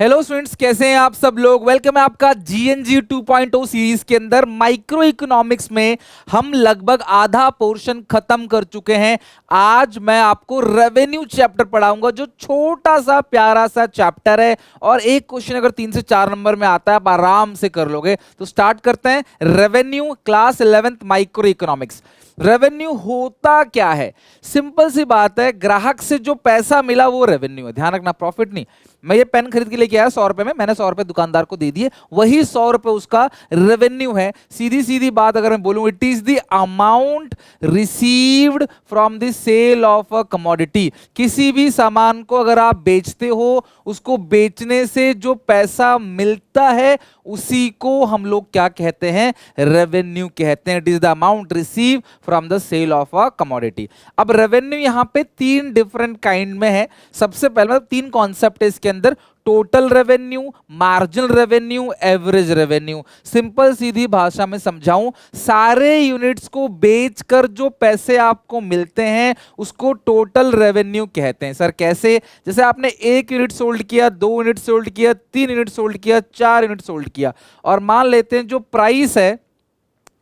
Hello students, कैसे हैं आप सब लोग। वेलकम है आपका जीएनजी 2.0 सीरीज के अंदर। माइक्रो इकोनॉमिक्स में हम लगभग आधा पोर्शन खत्म कर चुके हैं। आज मैं आपको रेवेन्यू चैप्टर पढ़ाऊंगा, जो छोटा सा प्यारा सा चैप्टर है और एक क्वेश्चन अगर 3 से 4 नंबर में आता है आप आराम से कर लोगे। तो स्टार्ट करते हैं। Revenue, class 11th micro economics. Revenue होता क्या है? सिंपल सी बात है, ग्राहक से जो पैसा मिला वो रेवेन्यू है। ध्यान रखना, प्रॉफिट नहीं। मैं ये पेन खरीद के लेके आया 100 रुपए में, मैंने 100 रुपए दुकानदार को दे दिए, वही 100 रुपए उसका रेवेन्यू है। सीधी सीधी बात अगर मैं बोलूं, it is the amount received from the sale of a commodity. किसी भी सामान को अगर आप बेचते हो, उसको बेचने से जो पैसा मिलता है उसी को हम लोग क्या कहते हैं? रेवेन्यू कहते हैं। It is the amount receive from the sale of a commodity. अब रेवेन्यू यहां पे 3 डिफरेंट काइंड में है। सबसे पहले मतलब 3 कॉन्सेप्ट है इसके अंदर: total revenue, marginal revenue, average revenue. Simple सीधी भाषा में समझाऊं, सारे यूनिट्स को बेचकर जो पैसे आपको मिलते हैं उसको टोटल रेवेन्यू कहते हैं। सर कैसे? जैसे आपने 1 यूनिट सोल्ड किया, 2 यूनिट सोल्ड किया, 3 यूनिट सोल्ड किया, 4 यूनिट सोल्ड किया, और मान लेते हैं जो प्राइस है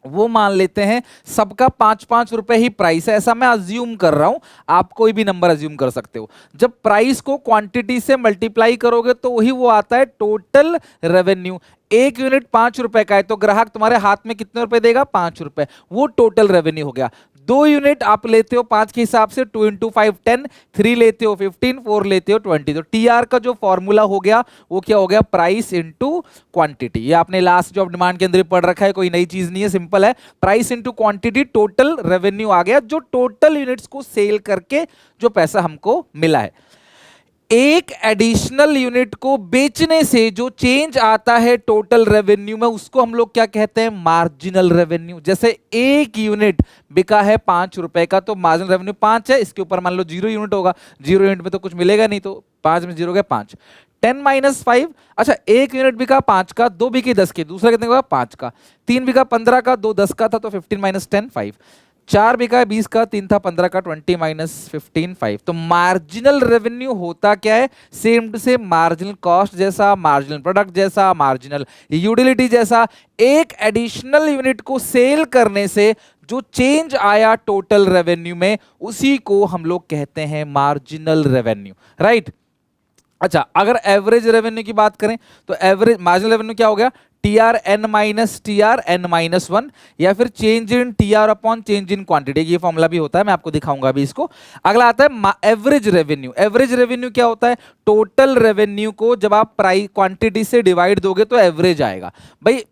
वो मान लेते हैं सबका 5-5 रुपए ही प्राइस है। ऐसा मैं अज्यूम कर रहा हूं, आप कोई भी नंबर अज्यूम कर सकते हो। जब प्राइस को क्वांटिटी से मल्टीप्लाई करोगे तो वही वो आता है टोटल रेवेन्यू। 1 यूनिट 5 रुपए का है तो ग्राहक तुम्हारे हाथ में कितने रुपए देगा? 5 रुपए। वो टोटल रेवेन्यू हो गया। 2 यूनिट आप लेते हो 5 के हिसाब से, 2 इंटू 5 10, 3 लेते हो 15, 4 लेते हो 20। तो टीआर का जो फॉर्मूला हो गया वो क्या हो गया? Price into quantity. ये आपने लास्ट जो डिमांड के अंदर पढ़ रखा है, कोई नई चीज नहीं है, सिंपल है। Price into quantity, total revenue आ गया, जो टोटल यूनिट्स को सेल करके जो पैसा हमको मिला है। एक एडिशनल यूनिट को बेचने से जो चेंज आता है टोटल रेवेन्यू में, उसको हम लोग क्या कहते हैं? Marginal revenue. जैसे 1 यूनिट बिका है 5 रुपए का, तो मार्जिनल रेवेन्यू 5 है। इसके ऊपर मान लो 0 यूनिट होगा, 0 यूनिट में तो कुछ मिलेगा नहीं, तो 5 में 0 गया 5। 10 माइनस 5, अच्छा 1 यूनिट बिका 5 का, 2 बिके 10 के, दूसरा कितने का? 5 का। 3 बिका 15 का, 2 10 का था, तो 15 माइनस 10 5। 4 बिका है 20 का, 3 था 15 का, 20 माइनस 15 5। तो मार्जिनल रेवेन्यू होता क्या है? Same to same marginal cost जैसा, मार्जिनल प्रोडक्ट जैसा, मार्जिनल यूटिलिटी जैसा। एक एडिशनल यूनिट को सेल करने से जो चेंज आया टोटल रेवेन्यू में, उसी को हम लोग कहते हैं मार्जिनल रेवेन्यू, राइट? अच्छा, अगर एवरेज रेवेन्यू की बात करें तो एवरेज मार्जिनल रेवेन्यू क्या हो गया? TR N minus TR N minus 1, या फिर change in TR upon change in quantity. ये फॉर्मूला भी होता है, मैं आपको दिखाऊंगा अभी इसको। अगला आता है एवरेज रेवेन्यू। एवरेज रेवेन्यू क्या होता है? टोटल रेवेन्यू को जब आप प्राइस क्वांटिटी से डिवाइड दोगे तो एवरेज आएगा। भाई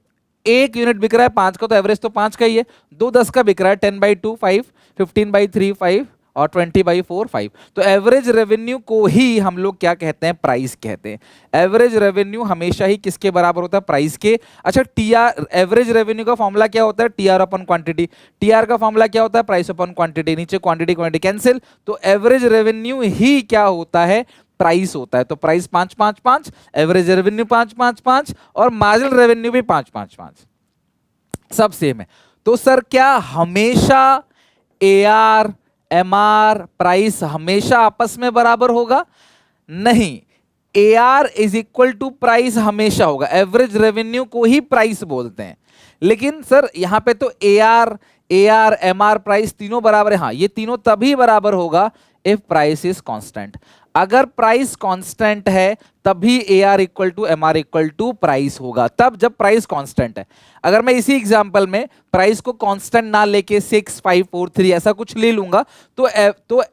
1 यूनिट बिक रहा है 5 का, तो एवरेज तो 5 का ही है। 2 10 का बिक रहा है, 10/2 5, 15/3 5, और 20/4 5। तो एवरेज रेवेन्यू को ही हम लोग क्या कहते हैं? प्राइस कहते हैं। एवरेज रेवेन्यू हमेशा ही किसके बराबर होता है? प्राइस के। अच्छा, टीआर, एवरेज रेवेन्यू का फॉर्मूला क्या होता है? टीआर अपन क्वांटिटी। टीआर का फॉर्मूला क्या होता है? प्राइस अपन क्वांटिटी। नीचे क्वांटिटी क्वांटिटी कैंसिल, तो एवरेज रेवेन्यू ही क्या होता है? प्राइस होता है। तो प्राइस 5 5 5, एवरेज रेवेन्यू 5 5 5, और मार्जिनल रेवेन्यू भी 5 5 5, सब सेम है। तो सर क्या हमेशा एआर एमआर प्राइस हमेशा आपस में बराबर होगा? नहीं। AR is equal to price हमेशा होगा। एवरेज रेवेन्यू को ही प्राइस बोलते हैं। लेकिन सर यहां पे तो एआर एआर एमआर प्राइस तीनों बराबर है। हाँ, ये तीनों तभी बराबर होगा इफ प्राइस इज कांस्टेंट। अगर प्राइस कांस्टेंट है तभी AR equal to MR equal to price होगा, तब जब प्राइस कांस्टेंट है। अगर मैं इसी एग्जांपल में प्राइस को कांस्टेंट ना लेके 6 5 4 3 ऐसा कुछ ले लूंगा तो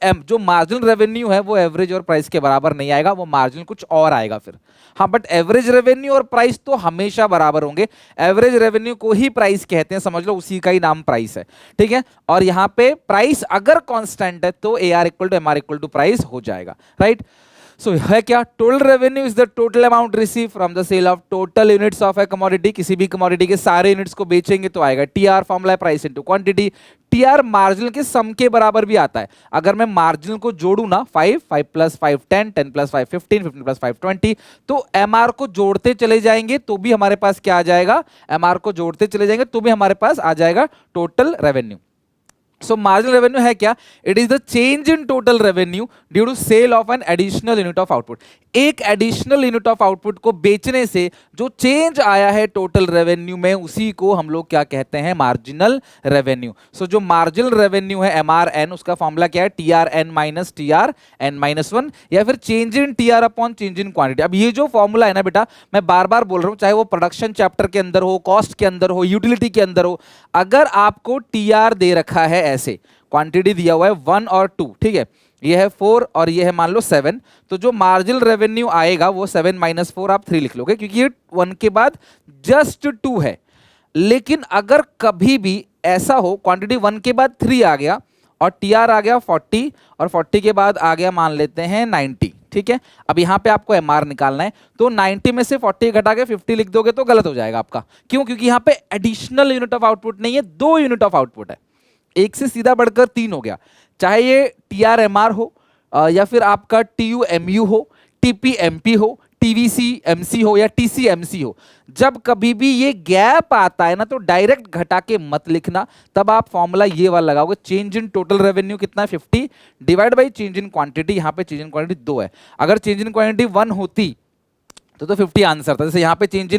जो मार्जिनल रेवेन्यू है वो एवरेज और प्राइस के बराबर नहीं आएगा, वो मार्जिनल कुछ और आएगा फिर। हाँ, बट एवरेज रेवेन्यू और प्राइस तो हमेशा बराबर होंगे। एवरेज रेवेन्यू को ही प्राइस कहते हैं, समझ लो उसी का ही नाम प्राइस है, ठीक है। और यहां पे प्राइस अगर कांस्टेंट है तो AR equal to MR equal to price हो जाएगा, राइट। सो है क्या? Total revenue is the total amount receive from the sale of total units of a commodity. किसी भी कमोडिटी के सारे यूनिट्स को बेचेंगे तो आएगा टीआर। फॉर्मूला है price into quantity. TR marginal के सम के बराबर भी आता है। अगर मैं मार्जिनल को जोड़ू ना, 5 5 प्लस 5 10, 10 प्लस 5 15, 15 प्लस 5 20, तो एमआर को जोड़ते चले जाएंगे तो भी हमारे पास क्या आ जाएगा? एमआर को जोड़ते चले जाएंगे तो भी हमारे पास आ जाएगा total revenue. So marginal revenue है क्या? It is the change in total revenue due to sale of an additional unit of output. एक एडिशनल यूनिट ऑफ आउटपुट को बेचने से जो चेंज आया है टोटल रेवेन्यू में, उसी को हम लोग क्या कहते हैं? Marginal revenue. सो जो मार्जिनल रेवेन्यू है MRN, उसका फॉर्मूला क्या है? TRN माइनस TRN माइनस 1, या फिर change in TR upon change in quantity. अब ये जो फॉर्मूला है ना बेटा, मैं बार बार बोल रहा हूं, चाहे वो प्रोडक्शन चैप्टर के अंदर हो, कॉस्ट के अंदर हो, यूटिलिटी के अंदर हो, अगर आपको TR दे रखा है, ऐसे क्वांटिटी दिया हुआ है 1 और 2, ठीक है, ये है 4 और ये है मान लो 7, तो जो मार्जिनल रेवेन्यू आएगा वो 7 माइनस 4 आप 3 लिख लोगे, क्योंकि ये 1 के बाद जस्ट 2 है। लेकिन अगर कभी भी ऐसा हो क्वांटिटी 1 के बाद 3 आ गया और TR आ गया 40 और 40 के बाद आ गया मान लेते हैं 90, ठीक है, अब यहां पे आपको MR निकालना है, तो 90 में से 40 घटा के 50 लिख दोगे तो गलत हो जाएगा आपका। क्यों? क्योंकि यहां पे एडिशनल यूनिट ऑफ आउटपुट नहीं है, 2 यूनिट ऑफ आउटपुट है, एक से सीधा बढ़कर 3 हो गया। चाहे ये TRMR हो या फिर आपका TUMU हो, TPMP हो, TVCMC हो या TCMC हो, जब कभी भी ये गैप आता है ना, तो डायरेक्ट घटा के मत लिखना, तब आप फॉर्मूला ये वाला लगाओगे, चेंज इन टोटल रेवेन्यू कितना है 50 divide by change in quantity. यहाँ पे चेंज इन क्वांटिटी 2 है, अगर चेंज इन क्वांटिटी 1 होती तो 50 आंसर था। जैसे यहाँ पे चेंज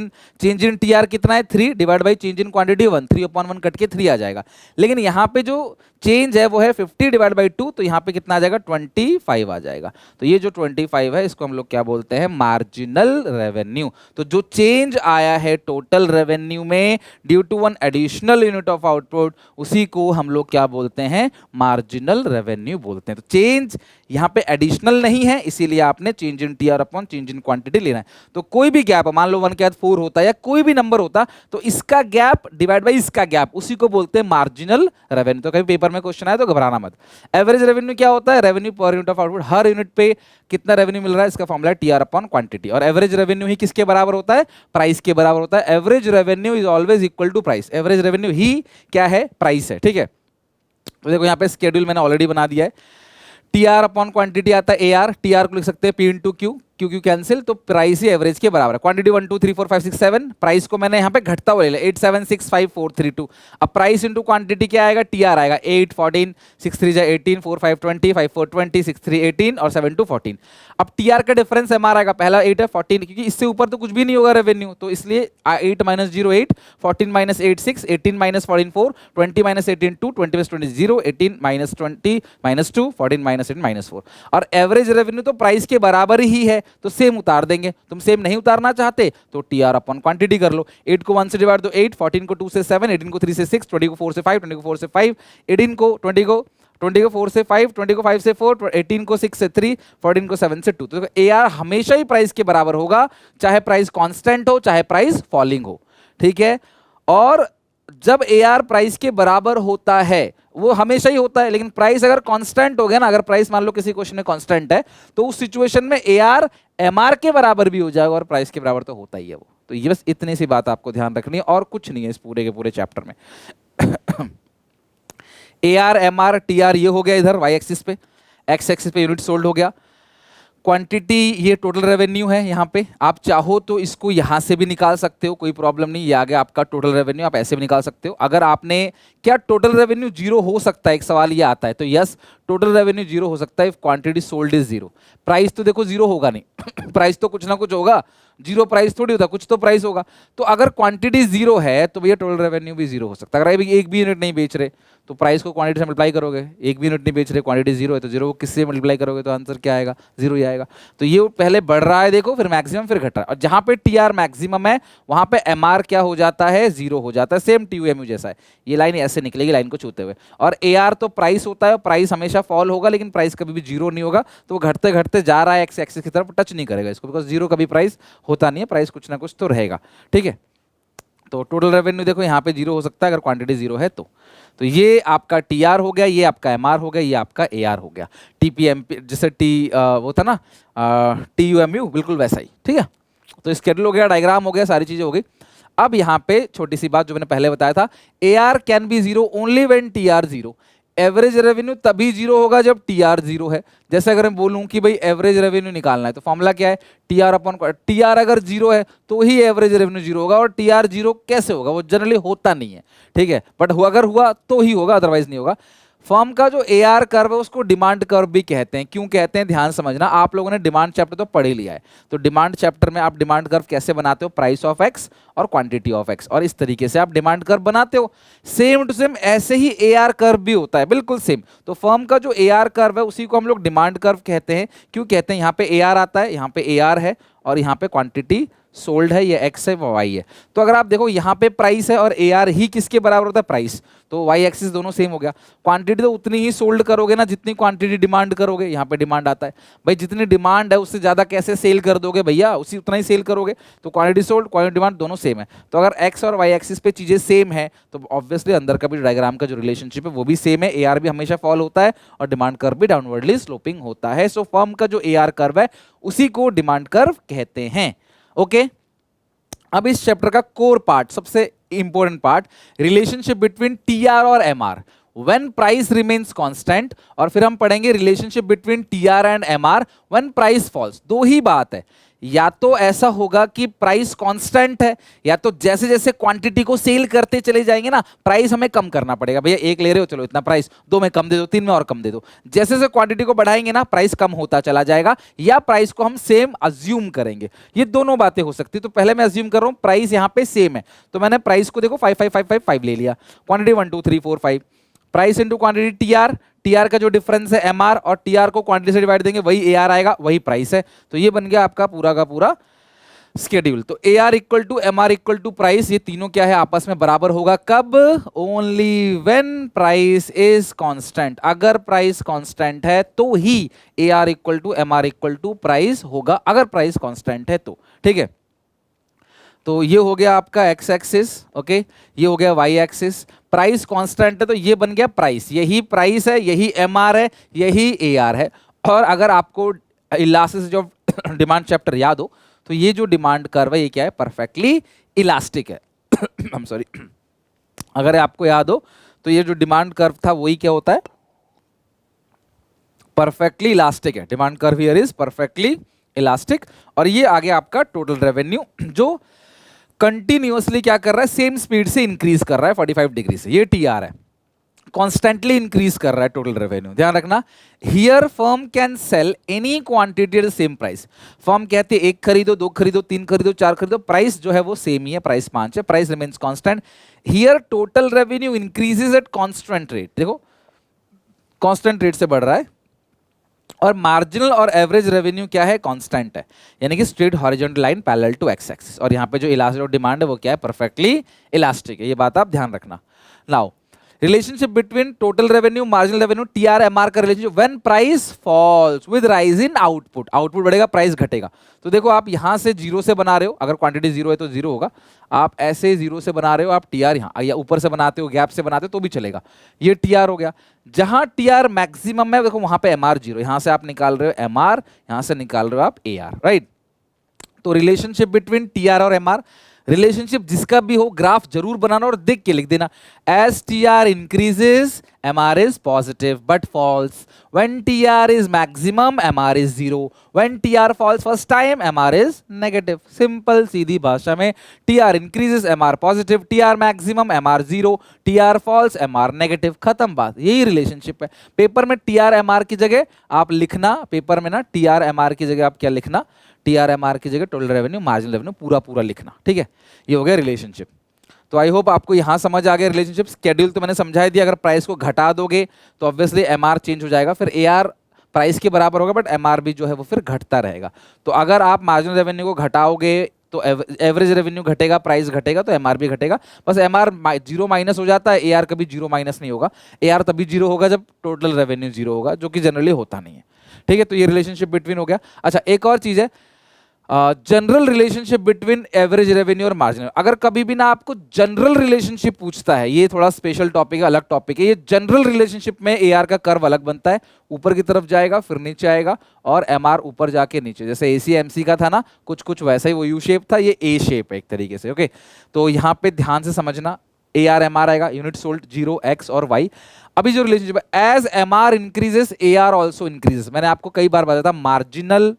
इन TR कितना है 3 divide by change in quantity 1, 3/1 cut के 3 आ जाएगा। लेकिन यहाँ पे जो चेंज है वो है 50 डिवाइड बाई 2, तो यहाँ पे कितना आ जाएगा? 25 आ जाएगा। तो ये जो 25 है, इसको हम लोग क्या बोलते हैं? Marginal revenue. तो जो चेंज आया है टोटल रेवेन्यू में due to one additional unit of output, उसी को हम लोग क्या बोलते हैं? मार्जिनल रेवेन्यू बोलते हैं। तो चेंज यहाँ पे एडिशनल नहीं है, इसीलिए आपने change in TR upon change in quantity लेना है। तो कोई भी गैप, मान लो 1 के बाद 4 होता या कोई भी नंबर होता, तो इसका गैप डिवाइड बाई इसका गैप, उसी को बोलते हैं मार्जिनल रेवेन्यू। तो कभी पेपर में क्वेश्चन आए तो घबराना मत। एवरेज रेवेन्यू क्या होता है? Revenue per unit of output, her unit पे कितना रेवेन्यू मिल रहा है, इसका फॉर्मूला है TR अपॉन क्वांटिटी। और एवरेज रेवेन्यू ही किसके बराबर होता है? प्राइस के बराबर होता है। Average revenue is always equal to price. Average revenue ही क्या है? प्राइस है, ठीक है। तो देखो यहाँ पे स्केड्यूल मैंने ऑलरेडी बना दिया है। TR अपॉन क्वांटिटी आता है AR, TR को लिख सकते हैं P इंटू Q, क्योंकि कैंसिल, तो प्राइस ही एवरेज के बराबर है। क्वांटिटी 1 2 3 4 5 6 7, प्राइस को मैंने यहाँ पे घटता हुआ ले लिया 8 7 6 5 4 3 2। अब प्राइस इंटू क्वांटिटी क्या आएगा? TR आएगा 8 14 6 3 18 4 5 20 5 4 20 6 3 18 और 7 2 14। अब TR का डिफरेंस MR आएगा, पहला 8 है 14, क्योंकि इससे ऊपर तो कुछ भी नहीं होगा रेवेन्यू, तो इसलिए 8 minus 0 8, 14 minus 8 6, 18 minus 14 4, 20 minus 18 2, 20 minus 20 0, 18 minus 20 minus 2, 14 minus 18 minus 4। और एवरेज रेवेन्यू तो प्राइस के बराबर ही है, तो सेम उतार देंगे। तुम सेम नहीं उतारना चाहते तो TR अपॉन क्वांटिटी कर लो। 8 को 1 से डिवाइड दो 8, 14 को 2 से 7, 18 को 3 से 6, 20 को 4 से 5, 20 को 4 से 5, 18 को 20 को 4 से 5, 20 को 5 से 4, 18 को 6 से 3, 14 को 7 से 2। तो AR हमेशा ही प्राइस के बराबर होगा, चाहे प्राइस कांस्टेंट हो चाहे प्राइस फॉलिंग हो, ठीक है। और जब AR प्राइस के बराबर होता है, वो हमेशा ही होता है, लेकिन प्राइस अगर कांस्टेंट हो गया ना, अगर प्राइस मान लो किसी क्वेश्चन में कांस्टेंट है, तो उस सिचुएशन में AR MR के बराबर भी हो जाएगा, और प्राइस के बराबर तो होता ही है वो। तो ये बस इतनी सी बात आपको ध्यान रखनी है, और कुछ नहीं है इस पूरे के पूरे चैप्टर में। AR MR TR ये हो गया इधर y एक्सिस पे, x एक्सिस पे यूनिट सोल्ड हो गया। क्वांटिटी ये टोटल रेवेन्यू है, यहाँ पे आप चाहो तो इसको यहाँ से भी निकाल सकते हो, कोई प्रॉब्लम नहीं, ये आ गया आपका टोटल रेवेन्यू, आप ऐसे भी निकाल सकते हो। अगर आपने, क्या टोटल रेवेन्यू जीरो हो सकता है, एक सवाल ये आता है, तो यस टोटल रेवेन्यू जीरो हो सकता है if quantity sold is zero. Price तो देखो जीरो होगा नहीं, प्राइस तो कुछ ना कुछ होगा, जीरो प्राइस थोड़ी होता, कुछ तो प्राइस होगा। तो अगर क्वांटिटी जीरो है तो भैया टोटल रेवेन्यू भी जीरो हो सकता है। अगर एक भी यूनिट नहीं बेच रहे तो प्राइस को क्वांटिटी से मल्टीप्लाई करोगे, एक भी यूनिट नहीं बेच रहे, क्वांटिटी जीरो है, तो जीरो को किससे मल्टीप्लाई करोगे तो आंसर क्या आएगा? जीरो ही आएगा। तो ये पहले बढ़ रहा है देखो, फिर मैक्सिमम, फिर घट रहा है, और जहां पे TR मैक्सिमम है वहां पे MR क्या हो जाता है? जीरो हो जाता है। सेम TUMU जैसा है, ये लाइन ऐसे निकलेगी लाइन को छूते हुए। और AR तो प्राइस होता है, प्राइस हमेशा फॉल होगा, लेकिन प्राइस कभी भी जीरो नहीं होगा, तो वो घटते घटते जा रहा है एक्स एक्सिस की तरफ, टच नहीं करेगा इसको, बिकॉज जीरो कभी प्राइस होता नहीं है, प्राइस कुछ ना कुछ तो रहेगा, ठीक है। तो टोटल रेवेन्यू देखो यहाँ पे जीरो हो सकता है अगर क्वांटिटी जीरो है तो ये आपका TR हो गया, ये आपका MR हो गया, ये आपका AR हो गया। TPMP जैसे वो था ना TUMU, बिल्कुल वैसा ही, ठीक है। तो स्केड्यूल हो गया, डायग्राम हो गया, सारी चीजें हो गई। अब यहाँ पे छोटी सी बात जो मैंने पहले बताया था, AR can be zero only when TR zero. Average revenue तभी जीरो होगा जब TR जीरो है। जैसे अगर मैं बोलूं कि भाई एवरेज रेवेन्यू निकालना है, तो फॉर्मूला क्या है? TR अपॉन TR अगर जीरो है तो ही एवरेज रेवेन्यू जीरो होगा, और TR जीरो कैसे होगा? वो जनरली होता नहीं है, ठीक है, बट अगर हुआ तो ही होगा, अदरवाइज नहीं होगा। फर्म का जो AR कर्व है उसको डिमांड कर्व भी कहते हैं। क्यों कहते हैं, ध्यान समझना। आप लोगों ने डिमांड चैप्टर तो पढ़ ही लिया है, तो डिमांड चैप्टर में आप डिमांड कर्व कैसे बनाते हो, प्राइस ऑफ एक्स और क्वांटिटी ऑफ एक्स, और इस तरीके से आप डिमांड कर्व बनाते हो। सेम टू सेम ऐसे ही AR कर्व भी होता है, बिल्कुल सेम। तो फर्म का जो AR कर्व है उसी को हम लोग डिमांड कर्व कहते हैं। क्यों कहते हैं, यहाँ पे AR आता है, यहाँ पे AR है, और यहाँ पे क्वांटिटी सोल्ड है, ये एक्स है, वाई है। तो अगर आप देखो यहाँ पे प्राइस है और AR ही किसके बराबर होता है, प्राइस, तो वाई एक्सिस दोनों सेम हो गया। क्वांटिटी तो उतनी ही सोल्ड करोगे ना जितनी क्वांटिटी डिमांड करोगे। यहाँ पे डिमांड आता है, भाई जितनी डिमांड है उससे ज्यादा कैसे सेल कर दोगे भैया, उसी उतना ही सेल करोगे। तो क्वांटिटी सोल्ड, क्वांटिटी डिमांड दोनों सेम है। तो अगर एक्स और वाई एक्सिस पे चीजें सेम है तो ऑब्वियसली अंदर का भी डायग्राम का जो रिलेशनशिप है वो भी सेम है। AR भी हमेशा फॉल होता है और डिमांड कर्व भी डाउनवर्डली स्लोपिंग होता है। सो फर्म का जो AR कर्व है उसी को डिमांड कर्व कहते हैं। ओके, अब इस चैप्टर का कोर पार्ट, सबसे important part, relationship between TR और MR when price remains constant, और फिर हम पढ़ेंगे relationship between TR and MR when price falls. दो ही बात है, या तो ऐसा होगा कि प्राइस कांस्टेंट है, या तो जैसे जैसे क्वांटिटी को सेल करते चले जाएंगे ना, प्राइस हमें कम करना पड़ेगा। भैया एक ले रहे हो, चलो इतना प्राइस, दो में कम दे दो, तीन में और कम दे दो। जैसे जैसे क्वांटिटी को बढ़ाएंगे ना, प्राइस कम होता चला जाएगा, या प्राइस को हम सेम अज्यूम करेंगे। ये दोनों बातें हो सकती है। तो पहले मैं अज्यूम कर रहा हूं प्राइस यहाँ पे सेम है, तो मैंने प्राइस को देखो 5 ले लिया, quantity 1 2 3 4 5, price into quantity TR, TR का जो डिफरेंस है MR, और TR को क्वांटिटी से डिवाइड देंगे वही AR आएगा, वही प्राइस है। तो ये बन गया आपका पूरा का पूरा स्केड्यूल। तो AR equal to MR equal to price, ये तीनों क्या है, आपस में बराबर होगा। कब, only when price is constant. अगर प्राइस कांस्टेंट है तो ही AR equal to MR equal to price होगा, अगर प्राइस कांस्टेंट है तो। ठीक है, तो ये हो गया आपका एक्स एक्सिस, ओके, ये हो गया वाई एक्सिस। प्राइस कांस्टेंट है तो ये बन गया प्राइस, यही प्राइस है, यही MR है, यही AR है। और अगर आपको इलास्टिसिटी ऑफ डिमांड चैप्टर याद हो तो ये जो डिमांड कर्व है ये क्या है, परफेक्टली इलास्टिक है। आई एम सॉरी, अगर आपको याद हो तो ये जो डिमांड कर्व था वही क्या होता है, परफेक्टली इलास्टिक है। Demand curve here is perfectly elastic. और ये आगे आपका टोटल रेवेन्यू जो कंटिन्यूअसली क्या कर रहा है, सेम स्पीड से इंक्रीज कर रहा है 45 डिग्री से, ये TR है, कॉन्स्टेंटली इंक्रीज कर रहा है टोटल रेवेन्यू। ध्यान रखना, here firm can sell any quantity at the same price. Firm कहती है एक खरीदो, दो खरीदो, तीन खरीदो, चार खरीदो, प्राइस जो है वो सेम ही है, प्राइस 5 है, price remains constant. Here total revenue increases at constant rate, देखो कांस्टेंट रेट से बढ़ रहा है, और मार्जिनल और एवरेज रेवेन्यू क्या है, कांस्टेंट है, यानी कि straight horizontal line parallel to X axis. और यहाँ पे जो इलास्टिक डिमांड है वो क्या है, परफेक्टली इलास्टिक है। ये बात आप ध्यान रखना। Now relationship between total revenue, marginal revenue, TR MR का relationship when price falls with rise in output. Output बढ़ेगा, प्राइस घटेगा। तो देखो आप यहां से जीरो से बना रहे हो, अगर क्वांटिटी जीरो है तो जीरो होगा। आप ऐसे जीरो से बना रहे हो, आप TR यहाँ या ऊपर से बनाते हो, गैप से बनाते हो तो भी चलेगा। ये TR हो गया, जहां TR मैक्सिमम है देखो वहां पे MR जीरो, यहां से आप निकाल रहे हो MR, यहां से निकाल रहे हो आप AR, राइट। तो रिलेशनशिप बिटवीन TR और MR, रिलेशनशिप जिसका भी हो ग्राफ जरूर बनाना और देख के लिख देना। As TR increases MR is positive but falls, when TR is maximum MR is zero, when TR falls first time MR is negative. Simple सीधी भाषा में, TR increases MR positive, TR maximum MR zero, TR falls MR negative, खत्म बात। यही relationship है। Paper में TR MR की जगह आप लिखना, पेपर में ना TR MR की जगह आप क्या लिखना, TR MR की जगह टोटल रेवेन्यू, मार्जिनल रेवेन्यू पूरा पूरा लिखना। ठीक है, ये हो गया रिलेशनशिप। तो आई होप आपको यहां समझ आ गया रिलेशनशिप। स्केड्यूल तो मैंने समझा दिया, अगर प्राइस को घटा दोगे तो ऑब्वियसली MR चेंज हो जाएगा, फिर AR प्राइस के बराबर होगा बट MR भी जो है वो फिर घटता रहेगा। तो अगर आप मार्जिनल रेवेन्यू को घटाओगे तो एवरेज रेवेन्यू घटेगा, प्राइस घटेगा तो MR भी घटेगा। बस MR जीरो माइनस हो जाता है, AR कभी जीरो माइनस नहीं होगा। AR तभी जीरो होगा जब टोटल रेवेन्यू जीरो होगा, जो कि जनरली होता नहीं है। ठीक है, तो ये रिलेशनशिप बिटवीन हो गया। अच्छा, एक और चीज है, general relationship between average revenue और मार्जिनल। अगर कभी भी ना आपको जनरल रिलेशनशिप पूछता है, ये थोड़ा स्पेशल टॉपिक है, अलग टॉपिक है। ये जनरल रिलेशनशिप में AR का कर्व अलग बनता है, ऊपर की तरफ जाएगा फिर नीचे आएगा, और MR ऊपर जाके नीचे, जैसे ACMC का था ना, कुछ कुछ वैसा ही, वो U शेप था, ये A शेप है एक तरीके से। ओके, तो यहाँ पे ध्यान से समझना, AR MR आएगा, यूनिट सोल्ड 0 X और Y। अभी जो रिलेशनशिप है, as MR increases AR also increases. मैंने आपको कई बार बताया था, मार्जिनल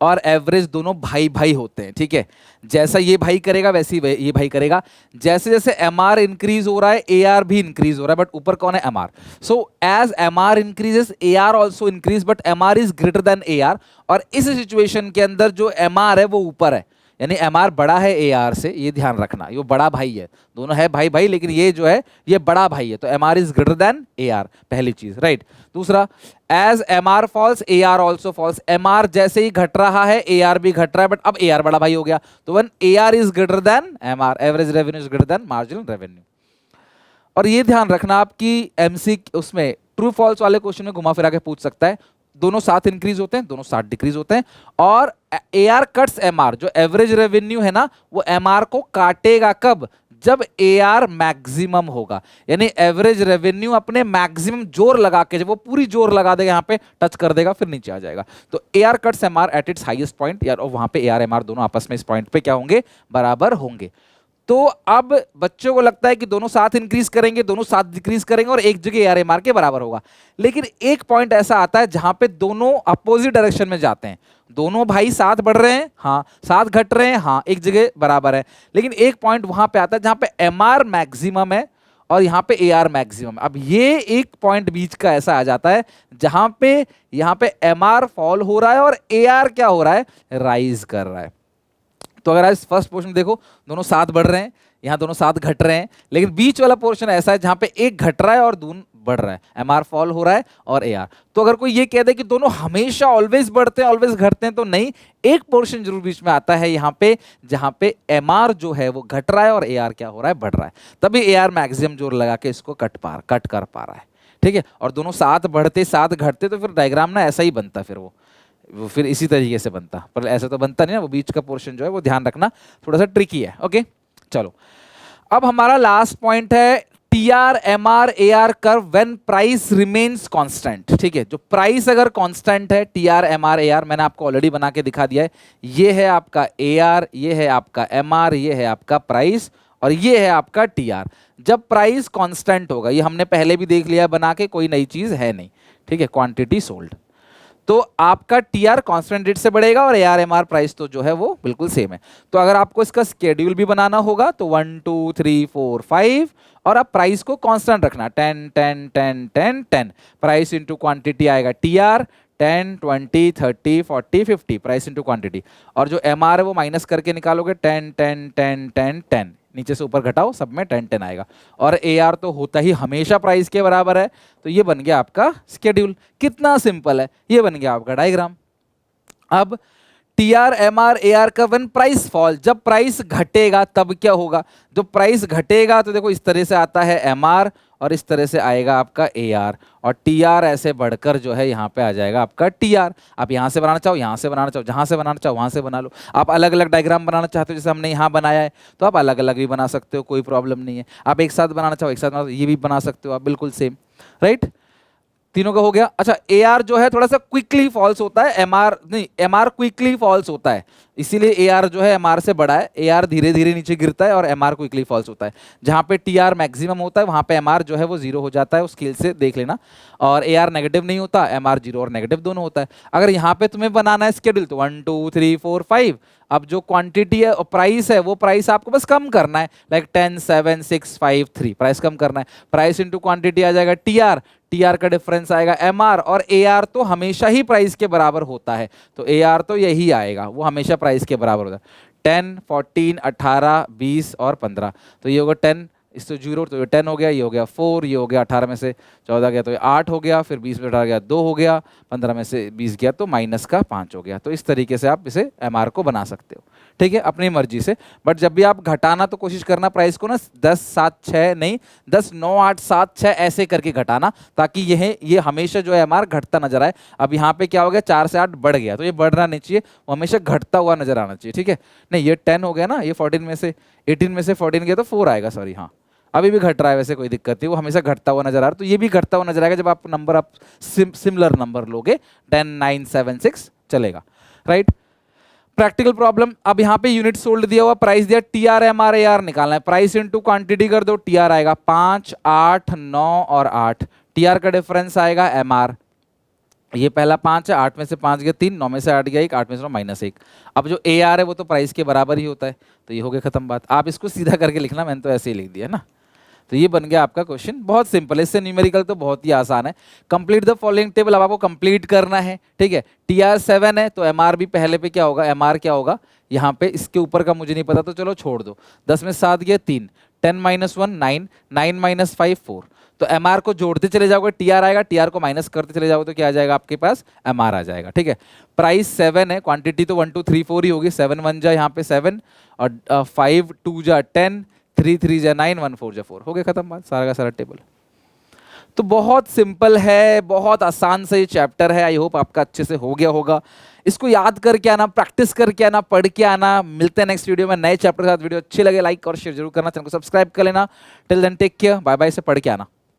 और एवरेज दोनों भाई भाई होते हैं, ठीक है। जैसा ये भाई करेगा वैसे ही ये भाई करेगा। जैसे जैसे एम आर इंक्रीज हो रहा है ए आर भी इंक्रीज हो रहा है, बट ऊपर कौन है, M R. So as M R increases A R also increase, but M R is greater than A R. और इस सिचुएशन के अंदर जो एम आर है वो ऊपर है, यानी एम आर बड़ा है ए आर से, ये ध्यान रखना, ये बड़ा भाई है, दोनों है भाई भाई, लेकिन ये जो है ये बड़ा भाई है, तो M R is greater than A R, पहली चीज, राइट। दूसरा, as M R falls A R also falls, M R जैसे ही घट रहा है ए आर भी घट रहा है, बट अब ए आर बड़ा भाई हो गया, तो one A R is greater than M R, average revenue is greater than marginal revenue. और ये ध्यान रखना आपकी एमसी उसमें ट्रू फॉल्स वाले क्वेश्चन में घुमा फिरा के पूछ सकता है, दोनों साथ इंक्रीज होते हैं, दोनों साथ डिक्रीज होते हैं, और A R cuts M R, जो एवरेज रेवेन्यू है ना वो एम आर को काटेगा कब, जब ए आर मैक्सिमम होगा, यानी एवरेज रेवेन्यू अपने मैक्सिमम जोर लगा के, जब वो पूरी जोर लगा देगा यहां पे टच कर देगा फिर नीचे आ जाएगा, तो A R cuts M R at its highest point, यार और वहां पे ए आर एम आर दोनों आपस में इस पॉइंट पे क्या होंगे, बराबर होंगे। तो अब बच्चों को लगता है कि दोनों साथ इंक्रीज करेंगे, दोनों साथ डिक्रीज करेंगे और एक जगह एआरएमआर के बराबर होगा, लेकिन एक पॉइंट ऐसा आता है जहां पे दोनों अपोजिट डायरेक्शन में जाते हैं, दोनों भाई साथ बढ़ रहे हैं, हाँ, साथ घट रहे हैं, हाँ, एक जगह बराबर है, लेकिन एक पॉइंट वहां पे आता है जहां पे एमआर मैक्सिमम है और यहां पे एआर मैक्सिमम। अब ये एक पॉइंट बीच का ऐसा आ जाता है जहां पे यहां पे एमआर फॉल हो रहा है और एआर क्या हो रहा है, राइज कर रहा है। तो अगर आप इस फर्स्ट पोर्शन देखो, दोनों साथ बढ़ रहे हैं, यहां दोनों साथ घट रहे हैं, लेकिन बीच वाला पोर्शन ऐसा है जहां पे एक घट रहा है और दून बढ़ रहा है, एमआर फॉल हो रहा है और एआर। तो अगर कोई ये कह दे कि दोनों हमेशा ऑलवेज बढ़ते हैं ऑलवेज घटते हैं, तो नहीं, एक पोर्शन जरूर बीच में आता है यहां पे जहां पे एमआर जो है वो घट रहा है और एआर क्या हो रहा है, बढ़ रहा है, तभी एआर मैक्सिमम जोर लगा के इसको कट कर पा रहा है, ठीक है। और दोनों साथ बढ़ते साथ घटते तो फिर डायग्राम ना ऐसा ही बनता, फिर वो फिर इसी तरीके से बनता, पर ऐसा तो बनता नहीं ना, वो बीच का पोर्शन जो है वो ध्यान रखना थोड़ा सा ट्रिकी है। ओके, चलो अब हमारा लास्ट पॉइंट है T R M R A R curve when price remains constant, ठीक है। जो प्राइस अगर कांस्टेंट है, T R M R A R मैंने आपको ऑलरेडी बना के दिखा दिया है, ये है आपका ए आर, ये है आपका एम आर, ये है आपका प्राइस और ये है आपका टी आर। जब प्राइस कांस्टेंट होगा, ये हमने पहले भी देख लिया बना के, कोई नई चीज है नहीं, ठीक है, क्वांटिटी सोल्ड, तो आपका टी आर कॉन्स्टेंट रेट से बढ़ेगा और A R M R price तो जो है वो बिल्कुल सेम है। तो अगर आपको इसका स्केड्यूल भी बनाना होगा तो 1 2 3 4 5 और आप प्राइस को कांस्टेंट रखना, 10 10 10 10 10, प्राइस इंटू क्वांटिटी आएगा T R 10 20 30 40 50, price into quantity, और जो एम आर है वो माइनस करके निकालोगे 10 10 10 10 10, नीचे से ऊपर घटाओ, सब में 10 10 आएगा, और ए आर तो होता ही हमेशा प्राइस के बराबर है, तो ये बन गया आपका स्केड्यूल। कितना सिंपल है, ये बन गया आपका डायग्राम। अब T R M R A R का व्हेन प्राइस फॉल, जब प्राइस घटेगा तब क्या होगा, जब प्राइस घटेगा तो देखो इस तरह से आता है एम आर और इस तरह से आएगा आपका ए आर, और टी आर ऐसे बढ़कर जो है यहाँ पे आ जाएगा आपका टी आर। आप यहाँ से बनाना चाहो, यहाँ से बनाना चाहो, जहाँ से बनाना चाहो वहाँ से बना लो। आप अलग अलग डायग्राम बनाना चाहते हो, जैसे हमने यहाँ बनाया है, तो आप अलग अलग भी बना सकते हो, कोई प्रॉब्लम नहीं है। आप एक साथ बनाना चाहो एक साथ बना, ये भी बना सकते हो आप, बिल्कुल सेम, राइट। तीनों का हो गया। अच्छा, ए आर जो है थोड़ा सा क्विकली फॉल्स होता है, एम आर नहीं, एम आर क्विकली फॉल्स होता है, इसीलिए ए आर जो है एम आर से बड़ा है, ए आर धीरे धीरे नीचे गिरता है और एम आर क्विकली फॉल्स होता है। जहाँ पे टी आर मैक्सिमम होता है वहाँ पे एम आर जो है वो जीरो हो जाता है, उस स्केल से देख लेना, और ए आर नेगेटिव नहीं होता, एम आर जीरो और नेगेटिव दोनों होता है। अगर यहाँ पे तुम्हें बनाना है स्केड्यूल तो 1 2 3 4 5, अब जो क्वांटिटी है और प्राइस है वो प्राइस आपको बस कम करना है, लाइक 10 7 6 5 3, प्राइस कम करना है, प्राइस इंटू क्वांटिटी आ जाएगा टी आर, टी आर का डिफरेंस आएगा एम आर, और ए आर तो हमेशा ही प्राइस के बराबर होता है, तो ए आर तो यही आएगा, वो हमेशा प्राइस के बराबर होता है। 10 14 18 20 और 15, तो ये होगा 10, इस तो जीरो, तो ये 10 हो गया, ये हो गया 4, ये हो गया 18 में से 14 गया तो ये 8 हो गया, फिर 20 में 18 गया 2 हो गया, 15 में से 20 गया तो माइनस का 5 हो गया। तो इस तरीके से आप इसे एम आर को बना सकते हो, ठीक है, अपनी मर्जी से। बट जब भी आप घटाना तो कोशिश करना प्राइस को ना 10 7 6 नहीं, 10 9 8 7 6 ऐसे करके घटाना, ताकि ये हमेशा जो है एम आर घटता नजर आए। अब यहाँ पे क्या हो गया, 4 से 8 बढ़ गया, तो ये बढ़ना नहीं चाहिए, वो हमेशा घटता हुआ नजर आना चाहिए, ठीक है। नहीं, ये 10 हो गया ना, ये 14 में से 18 में से 14 गया तो 4 आएगा, सॉरी, हाँ अभी भी घट रहा है, वैसे कोई दिक्कत नहीं, वो हमेशा घटता हुआ नजर आ रहा है, तो ये भी घटता हुआ नजर आएगा जब आप नंबर आप सिमिलर नंबर लोगे, 10 9 7 6 चलेगा, राइट। प्रैक्टिकल प्रॉब्लम, अब यहाँ पे यूनिट सोल्ड दिया हुआ, प्राइस दिया, T R M R A R निकालना है, प्राइस इंटू क्वांटिटी कर दो, टी आर आएगा 5 8 9 और 8, टी आर का डिफरेंस आएगा एम आर, ये पहला 5 है, 8 में से 5 गया 3, 9 में से 8 गया 1, 8 में से -1। अब जो ए आर है वो तो प्राइस के बराबर ही होता है, तो ये हो गया खत्म बात। आप इसको सीधा करके लिखना, मैंने तो ऐसे ही लिख दिया ना। तो ये बन गया आपका क्वेश्चन, बहुत सिंपल है, इससे न्यूमेरिकल तो बहुत ही आसान है। कंप्लीट द फॉलोइंग टेबल, अब आपको कंप्लीट करना है, ठीक है। टी आर 7 है तो एम आर भी पहले पे क्या होगा, एम आर क्या होगा यहाँ पे, इसके ऊपर का मुझे नहीं पता तो चलो छोड़ दो। 10 में 7 गया 3, 10 - 1 9, 9 - 5 4। तो एम आर को जोड़ते चले जाओगे टी आर आएगा, टी आर को माइनस करते चले जाओगे तो क्या आ जाएगा आपके पास, एम आर आ जाएगा, ठीक है। प्राइस 7 है, क्वांटिटी तो 1 2 3 4 ही होगी, 7 1 जा यहाँ पे 7 और 5 2 जा 10, 3 3 जा 9, 1 4 जा 4, हो गया खत्म बात, सारा का सारा टेबल। तो बहुत सिंपल है, बहुत आसान से ये चैप्टर है। आई होप आपका अच्छे से हो गया होगा। इसको याद करके आना, प्रैक्टिस करके आना, पढ़ के आना। मिलते हैं नेक्स्ट वीडियो में नए चैप्टर के साथ। वीडियो अच्छी लगे लाइक और शेयर जरूर करना, चैनल को सब्सक्राइब कर लेना। Till then take care, bye bye से पढ़ के आना।